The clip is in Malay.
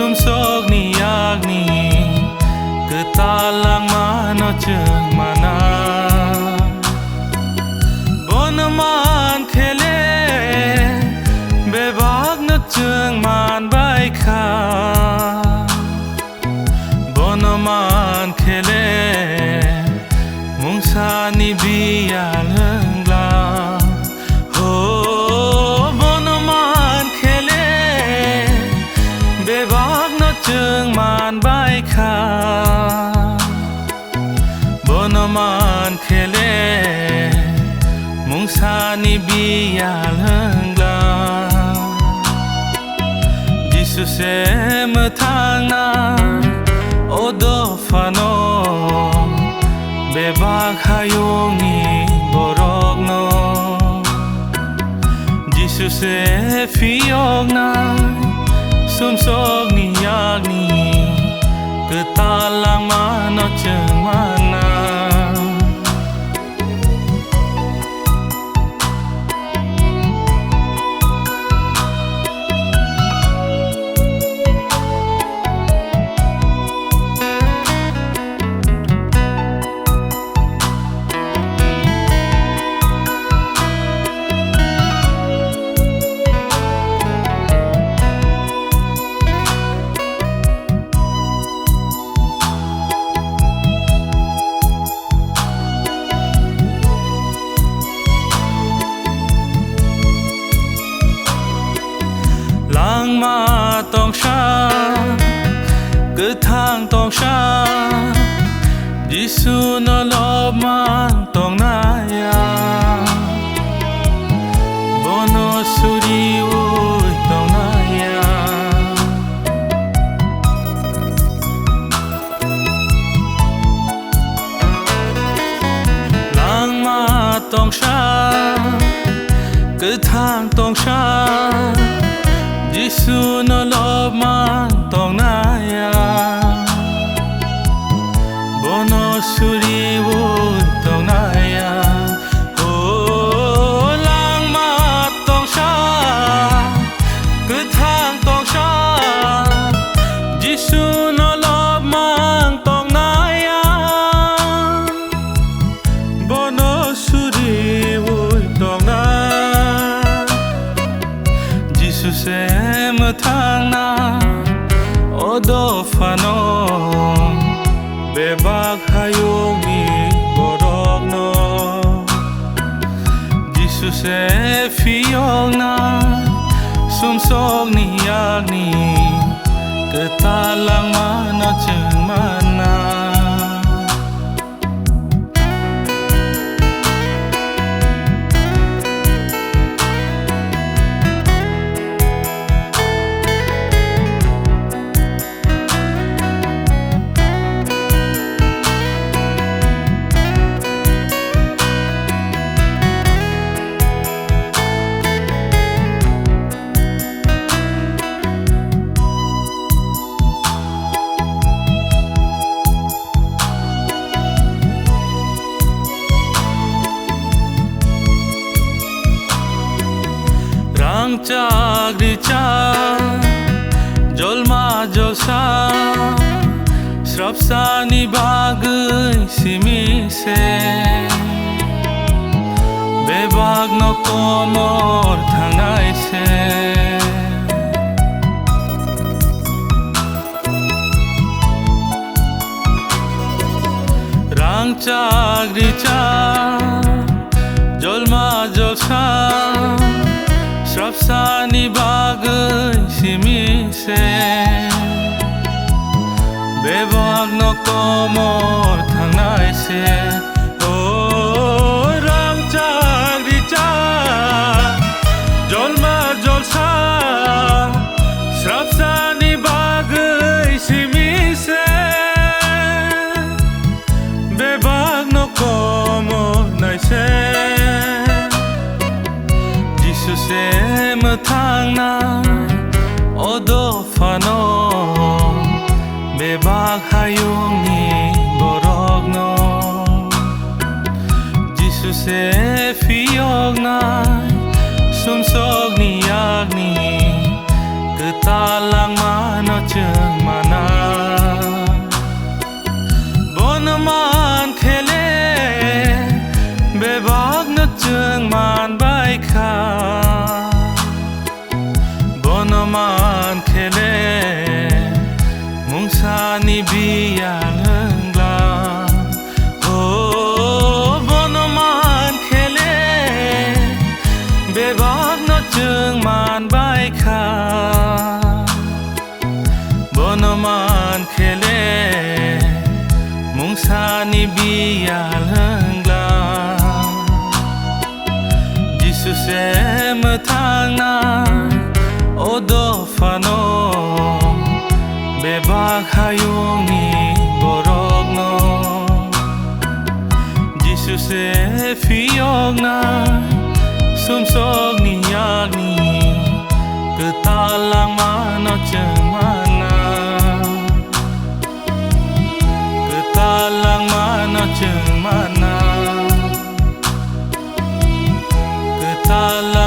sum sok ni yak ni ketalang mana jeng mana bonaman khele bebak na jeng man bai kha bonaman khele mungsa ni biya lengla ho bonaman khele bebak na jeng man bai kha bonaman khele mungsa ni biya lengla Jesus thang na odo fano bebak hayong ni borok no Jesus fiog na sumsog ni yak ni ketalang mana jeng mana ma tong sha cứ thang tong sha Giêsu nó lo man tong na ya bono suri ui tong na ya lang ma tong sha cứ thang tong sha Giêsu nó lo man tong na ya bono suri ui tong na ya oh lang ma tong sha cứ thang tong sha Giêsu nó lo man tong na ya bono suri ui tong na Giêsu thang na odo fano bebak hayong ni borok no Jesus fiog na sumsog ni yak ni ketalang mana jeng mana chak di chak jolma jolsa srapsa ni bagay simi se bebag no komor thangai se rang chak di chak jolma jolsa srapsa ni bagay simi se bebag no komor thangai se oh rang chak di chak jolma jolsa srapsa ni bagay simi se bebag no komor nai se thang na odo fano bebak hayong ni borok no Jesus fiog na sumsog ni yak ni ketalang mana jeng ya lengla Jesus matana odo fano bebak hayung ni borok no Jesus fiog na sumsog ni yak ni ketalang mano cemana ketalang mano cemana ketalang